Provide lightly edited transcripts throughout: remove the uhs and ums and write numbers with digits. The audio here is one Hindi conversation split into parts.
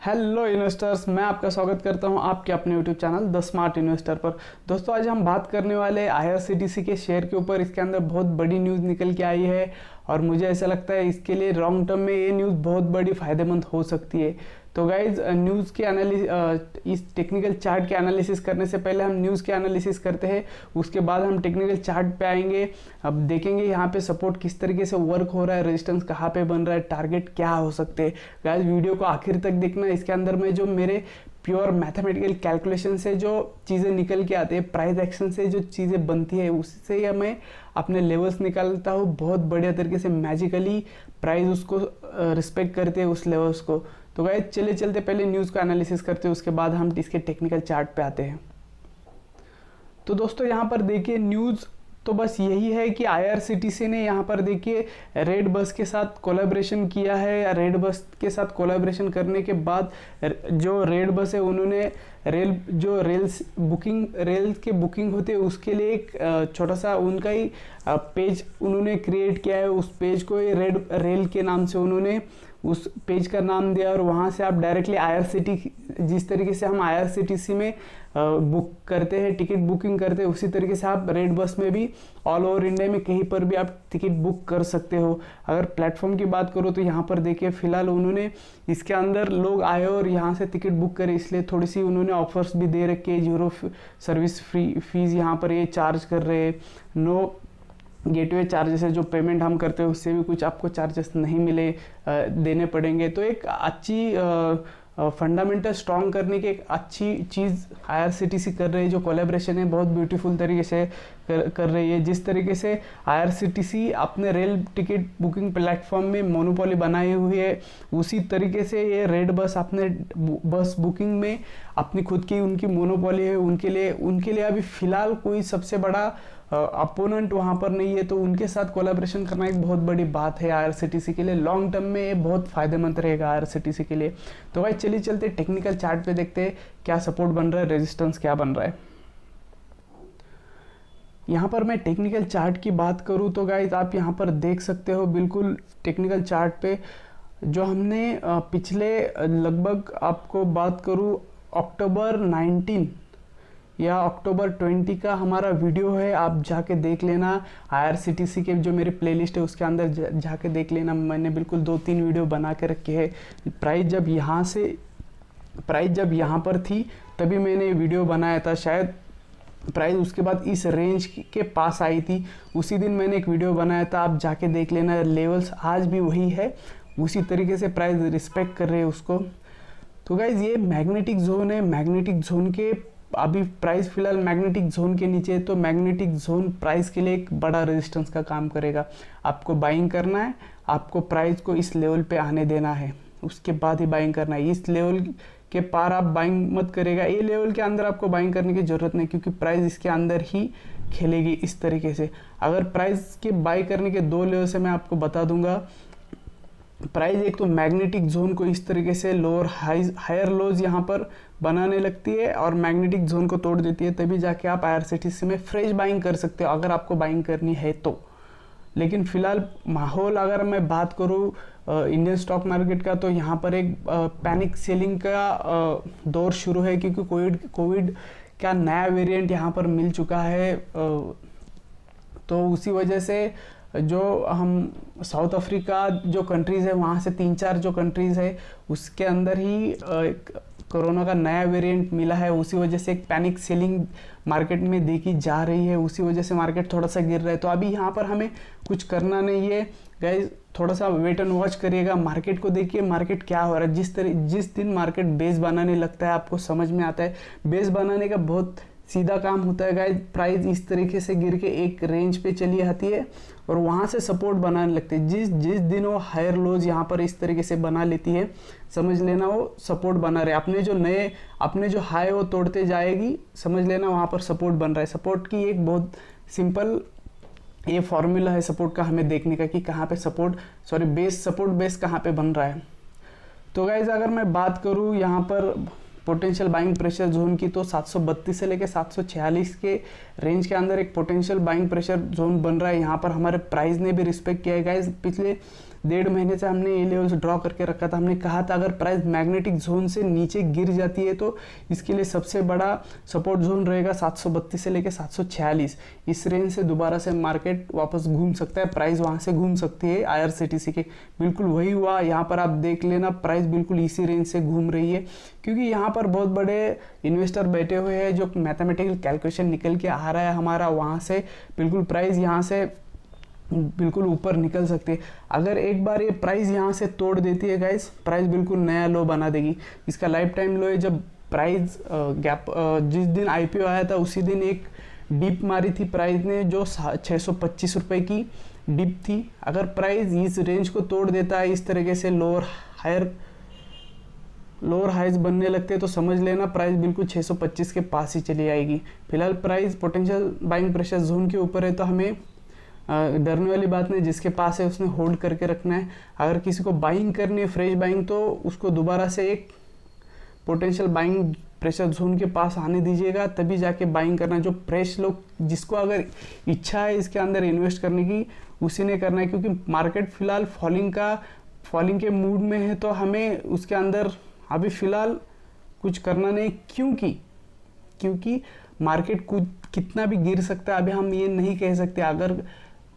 हेलो इन्वेस्टर्स, मैं आपका स्वागत करता हूं आपके अपने YouTube channel the smart investor पर। दोस्तों, आज हम बात करने वाले आईआरसीटीसी के शेयर के ऊपर। इसके अंदर बहुत बड़ी न्यूज़ निकल के आई है और मुझे ऐसा लगता है इसके लिए लॉन्ग टर्म में ये न्यूज़ बहुत बड़ी फ़ायदेमंद हो सकती है। तो गाइज, न्यूज़ के इस टेक्निकल चार्ट के एनालिसिस करने से पहले हम न्यूज़ के एनालिसिस करते हैं, उसके बाद हम टेक्निकल चार्ट पे आएंगे। अब देखेंगे यहाँ पे सपोर्ट किस तरीके से वर्क हो रहा है, रेजिस्टेंस कहाँ पे बन रहा है, टारगेट क्या हो सकते हैं। गाइज, वीडियो को आखिर तक देखना। इसके अंदर में जो मेरे प्योर मैथमेटिकल कैलकुलेशन से जो चीज़ें निकल के आती है, प्राइस एक्शन से जो चीज़ें बनती है, उससे मैं अपने लेवल्स निकालता हूँ। बहुत बढ़िया तरीके से मैजिकली प्राइस उसको रिस्पेक्ट करते हैं उस लेवल्स को। तो गाइस, चले चलते पहले न्यूज़ का एनालिसिस करते हैं, उसके बाद हम इसके टेक्निकल चार्ट पे आते हैं। तो दोस्तों, यहाँ पर देखिए न्यूज़ तो बस यही है कि आईआरसीटीसी ने यहाँ पर देखिए रेड बस के साथ कोलैबोरेशन किया है। रेड बस के साथ कोलैबोरेशन करने के बाद जो रेड बस है उन्होंने रेल के बुकिंग होते हैं उसके लिए एक छोटा सा उनका ही पेज उन्होंने क्रिएट किया है। उस पेज को रेड रेल के नाम से उन्होंने उस पेज का नाम दिया और वहाँ से आप डायरेक्टली जिस तरीके से हम आईआरसीटीसी में बुक करते हैं, टिकट बुकिंग करते हैं, उसी तरीके से आप रेड बस में भी ऑल ओवर इंडिया में कहीं पर भी आप टिकट बुक कर सकते हो। अगर प्लेटफॉर्म की बात करो तो यहाँ पर देखिए फिलहाल उन्होंने इसके अंदर लोग आए और यहाँ से टिकट बुक करे, इसलिए थोड़ी सी उन्होंने ऑफर्स भी दे रखे हैं। 0 सर्विस फीस यहाँ पर ये चार्ज कर रहे हैं। नो गेटवे चार्जेस है, जो पेमेंट हम करते हैं उससे भी कुछ आपको चार्जेस नहीं मिले देने पड़ेंगे। तो एक अच्छी फंडामेंटल स्ट्रॉन्ग करने की एक अच्छी चीज़ आईआरसीटीसी कर रही है। जो कोलैबोरेशन है बहुत ब्यूटीफुल तरीके से कर रही है। जिस तरीके से आईआरसीटीसी अपने रेल टिकट बुकिंग प्लेटफॉर्म में मोनोपोली बनाई हुई है, उसी तरीके से ये रेड बस अपने बस बुकिंग में अपनी खुद की उनकी मोनोपोली है। उनके लिए अभी फ़िलहाल कोई सबसे बड़ा अपोनेंट वहाँ पर नहीं है, तो उनके साथ कोलैबोरेशन करना एक बहुत बड़ी बात है आईआरसीटीसी के लिए। लॉन्ग टर्म में ये बहुत फ़ायदेमंद रहेगा आईआरसीटीसी के लिए। तो भाई चलिए चलते टेक्निकल चार्ट पे देखते हैं क्या सपोर्ट बन रहा है, रेजिस्टेंस क्या बन रहा है। यहाँ पर मैं टेक्निकल चार्ट की बात करूँ तो गाइस आप यहाँ पर देख सकते हो बिल्कुल टेक्निकल चार्ट पे जो हमने पिछले लगभग आपको बात करूँ अक्टूबर 19 या अक्टूबर 20 का हमारा वीडियो है, आप जाके देख लेना। आईआरसीटीसी के जो मेरी प्लेलिस्ट है उसके अंदर जाके देख लेना। मैंने बिल्कुल 2-3 वीडियो बना के रखे हैं। प्राइस जब यहाँ पर थी तभी मैंने वीडियो बनाया था। शायद प्राइस उसके बाद इस रेंज के पास आई थी, उसी दिन मैंने एक वीडियो बनाया था। आप जाके देख लेना। लेवल्स आज भी वही है, उसी तरीके से प्राइस रिस्पेक्ट कर रहे हैं उसको। तो गाइज, ये मैग्नेटिक जोन है। मैग्नेटिक जोन के अभी प्राइस फिलहाल मैग्नेटिक जोन के नीचे है, तो मैग्नेटिक जोन प्राइस के लिए एक बड़ा रेजिस्टेंस का काम करेगा। आपको बाइंग करना है, आपको प्राइस को इस लेवल पे आने देना है, उसके बाद ही बाइंग करना है। इस लेवल के पार आप बाइंग मत करेगा। ये लेवल के अंदर आपको बाइंग करने की ज़रूरत नहीं, क्योंकि प्राइस इसके अंदर ही खेलेगी इस तरीके से। अगर प्राइस के बाई करने के 2 लेवल से मैं आपको बता दूंगा। प्राइस एक तो मैग्नेटिक जोन को इस तरीके से लोअर हायर लोज यहाँ पर बनाने लगती है और मैग्नेटिक जोन को तोड़ देती है, तभी जाके आप आईआरसीटीसी में फ्रेश बाइंग कर सकते हो अगर आपको बाइंग करनी है तो। लेकिन फिलहाल माहौल अगर मैं बात करूँ इंडियन स्टॉक मार्केट का, तो यहाँ पर एक पैनिक सेलिंग का दौर शुरू है, क्योंकि कोविड का नया वेरिएंट यहाँ पर मिल चुका है। तो उसी वजह से जो हम साउथ अफ्रीका जो कंट्रीज़ है वहाँ से 3-4 जो कंट्रीज़ है उसके अंदर ही कोरोना का नया वेरिएंट मिला है। उसी वजह से एक पैनिक सेलिंग मार्केट में देखी जा रही है, उसी वजह से मार्केट थोड़ा सा गिर रहा है। तो अभी यहाँ पर हमें कुछ करना नहीं है गाइज, थोड़ा सा वेट एंड वॉच करिएगा। मार्केट को देखिए मार्केट क्या हो रहा है। जिस दिन मार्केट बेस बनाने लगता है आपको समझ में आता है। बेस बनाने का बहुत सीधा काम होता है गाइज। प्राइस इस तरीके से गिर के एक रेंज पे चली आती है और वहाँ से सपोर्ट बनाने लगते हैं। जिस दिन वो हायर लोज यहाँ पर इस तरीके से बना लेती है, समझ लेना वो सपोर्ट बना रहे। अपने जो हाई वो तोड़ते जाएगी, समझ लेना वहाँ पर सपोर्ट बन रहा है। सपोर्ट की एक बहुत सिंपल ये फॉर्मूला है सपोर्ट का हमें देखने का, कि कहाँ पे बेस कहाँ पे बन रहा है। तो गाइज, अगर मैं बात करूँ यहाँ पर पोटेंशियल बाइंग प्रेशर जोन की, तो 732 से लेकर 746 के रेंज के अंदर एक पोटेंशियल बाइंग प्रेशर जोन बन रहा है। यहाँ पर हमारे प्राइस ने भी रिस्पेक्ट किया है गाइज। पिछले 1.5 महीने से हमने ये लेवल्स ड्रॉ करके रखा था। हमने कहा था अगर प्राइस मैग्नेटिक जोन से नीचे गिर जाती है तो इसके लिए सबसे बड़ा सपोर्ट जोन रहेगा 732 से लेकर 746। इस रेंज से दोबारा से मार्केट वापस घूम सकता है, प्राइस वहाँ से घूम सकती है IRCTC के। बिल्कुल वही हुआ, यहाँ पर आप देख लेना प्राइस बिल्कुल इसी रेंज से घूम रही है, क्योंकि यहाँ पर बहुत बड़े इन्वेस्टर बैठे हुए हैं जो मैथमेटिकल कैलकुलेशन निकल के आ रहा है हमारा, वहाँ से बिल्कुल प्राइस यहाँ से बिल्कुल ऊपर निकल सकती है। अगर एक बार ये प्राइस यहाँ से तोड़ देती है गाइस, प्राइस बिल्कुल नया लो बना देगी। इसका लाइफ टाइम लो है। जब प्राइस गैप जिस दिन IPO आया था उसी दिन एक डिप मारी थी प्राइस ने, जो 625 रुपये की डिप थी। अगर प्राइस इस रेंज को तोड़ देता है, इस तरीके से लोअर हाइज बनने लगते हैं, तो समझ लेना प्राइस बिल्कुल 625 के पास ही चली आएगी। फिलहाल price potential buying pressure zone के ऊपर है, तो हमें डरने वाली बात नहीं। जिसके पास है उसने होल्ड करके रखना है। अगर किसी को बाइंग करनी है, फ्रेश बाइंग, तो उसको दोबारा से एक पोटेंशियल बाइंग प्रेशर जोन के पास आने दीजिएगा, तभी जाके बाइंग करना। जो फ्रेश लोग, जिसको अगर इच्छा है इसके अंदर इन्वेस्ट करने की, उसी ने करना है। क्योंकि मार्केट फिलहाल फॉलिंग के मूड में है, तो हमें उसके अंदर अभी फ़िलहाल कुछ करना नहीं। क्योंकि मार्केट कुछ कितना भी गिर सकता है, अभी हम ये नहीं कह सकते। अगर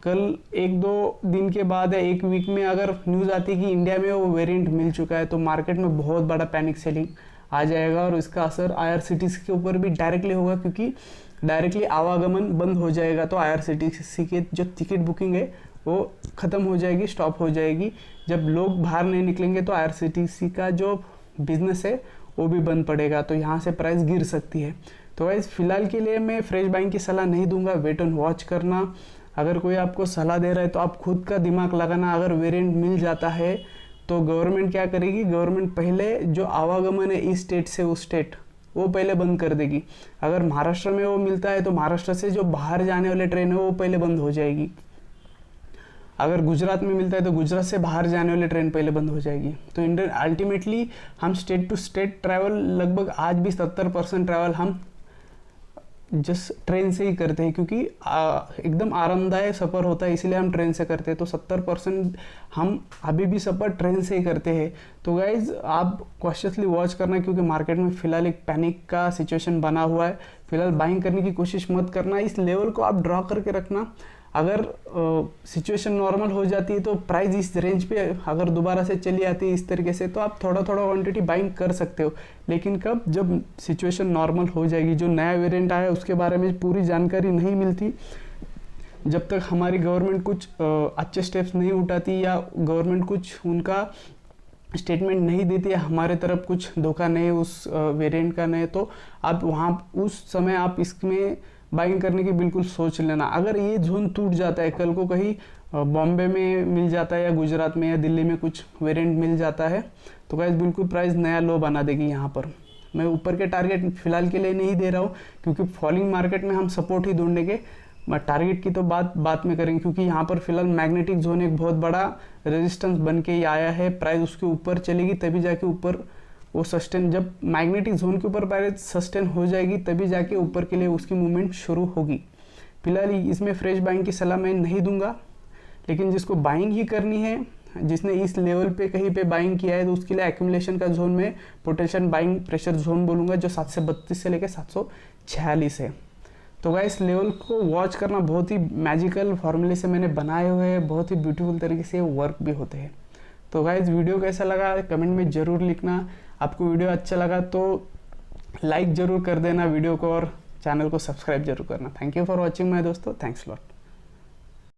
कल 1-2 दिन के बाद या 1 वीक में अगर न्यूज़ आती है कि इंडिया में वो वेरिएंट मिल चुका है, तो मार्केट में बहुत बड़ा पैनिक सेलिंग आ जाएगा और इसका असर IRCTC के ऊपर भी डायरेक्टली होगा, क्योंकि डायरेक्टली आवागमन बंद हो जाएगा। तो IRCTC के जो टिकट बुकिंग है वो ख़त्म हो जाएगी, स्टॉप हो जाएगी। जब लोग बाहर नहीं निकलेंगे तो IRCTC का जो बिजनेस है वो भी बंद पड़ेगा, तो यहाँ से प्राइस गिर सकती है। तो गाइस फिलहाल के लिए मैं फ्रेश बाइंग की सलाह नहीं दूंगा, वेट एंड वॉच करना। अगर कोई आपको सलाह दे रहा है तो आप खुद का दिमाग लगाना। अगर वेरिएंट मिल जाता है तो गवर्नमेंट क्या करेगी, गवर्नमेंट पहले जो आवागमन है इस स्टेट से उस स्टेट, वो पहले बंद कर देगी। अगर महाराष्ट्र में वो मिलता है तो महाराष्ट्र से जो बाहर जाने वाले ट्रेन है वो पहले बंद हो जाएगी। अगर गुजरात में मिलता है तो गुजरात से बाहर जाने वाली ट्रेन पहले बंद हो जाएगी। तो इंडियन अल्टीमेटली हम स्टेट टू स्टेट ट्रैवल लगभग आज भी 70% ट्रैवल हम जस्ट ट्रेन से ही करते हैं, क्योंकि एकदम आरामदायक सफ़र होता है, इसीलिए हम ट्रेन से करते हैं। तो 70% हम अभी भी सफ़र ट्रेन से ही करते हैं। तो गाइज आप कॉशियसली वॉच करना, क्योंकि मार्केट में फ़िलहाल एक पैनिक का सिचुएशन बना हुआ है। फिलहाल बाइंग करने की कोशिश मत करना, इस लेवल को आप ड्रॉ करके रखना। अगर सिचुएशन नॉर्मल हो जाती है तो प्राइस इस रेंज पे अगर दोबारा से चली आती है इस तरीके से, तो आप थोड़ा क्वांटिटी बाइंग कर सकते हो। लेकिन कब, जब सिचुएशन नॉर्मल हो जाएगी। जो नया वेरिएंट आया उसके बारे में पूरी जानकारी नहीं मिलती, जब तक हमारी गवर्नमेंट कुछ अच्छे स्टेप्स नहीं उठाती या गवर्नमेंट कुछ उनका स्टेटमेंट नहीं देती है, हमारे तरफ कुछ धोखा नहीं उस वेरिएंट का नहीं, तो आप वहाँ उस समय आप इसमें बाइंग करने की बिल्कुल सोच लेना। अगर ये जोन टूट जाता है, कल को कहीं बॉम्बे में मिल जाता है या गुजरात में या दिल्ली में कुछ वेरिएंट मिल जाता है, तो गाइस बिल्कुल प्राइस नया लो बना देगी। यहाँ पर मैं ऊपर के टारगेट फिलहाल के लिए नहीं दे रहा हूँ, क्योंकि फॉलिंग मार्केट में हम सपोर्ट ही ढूंढेंगे। टारगेट की तो बात में करेंगे, क्योंकि यहाँ पर फिलहाल मैग्नेटिक जोन एक बहुत बड़ा रेजिस्टेंस बन के ही आया है। प्राइस उसके ऊपर चलेगी तभी जाके ऊपर वो सस्टेन, जब मैग्नेटिक जोन के ऊपर प्राइस सस्टेन हो जाएगी तभी जाके ऊपर के लिए उसकी मूवमेंट शुरू होगी। फिलहाल इसमें फ्रेश बाइंग की सलाह मैं नहीं दूंगा, लेकिन जिसको बाइंग ही करनी है, जिसने इस लेवल पे कहीं पे बाइंग किया है, तो उसके लिए एक्यूमुलेशन का जोन में पोटेंशियल बाइंग प्रेशर जोन बोलूँगा, जो 732 से लेकर 746 है। तो गाइस लेवल को वॉच करना, बहुत ही मैजिकल फॉर्मूले से मैंने बनाए हुए हैं, बहुत ही ब्यूटीफुल तरीके से वर्क भी होते हैं। तो गाइस वीडियो कैसा लगा कमेंट में ज़रूर लिखना। आपको वीडियो अच्छा लगा तो लाइक ज़रूर कर देना वीडियो को, और चैनल को सब्सक्राइब जरूर करना। Thank you for watching my दोस्तों, थैंक्स लॉट।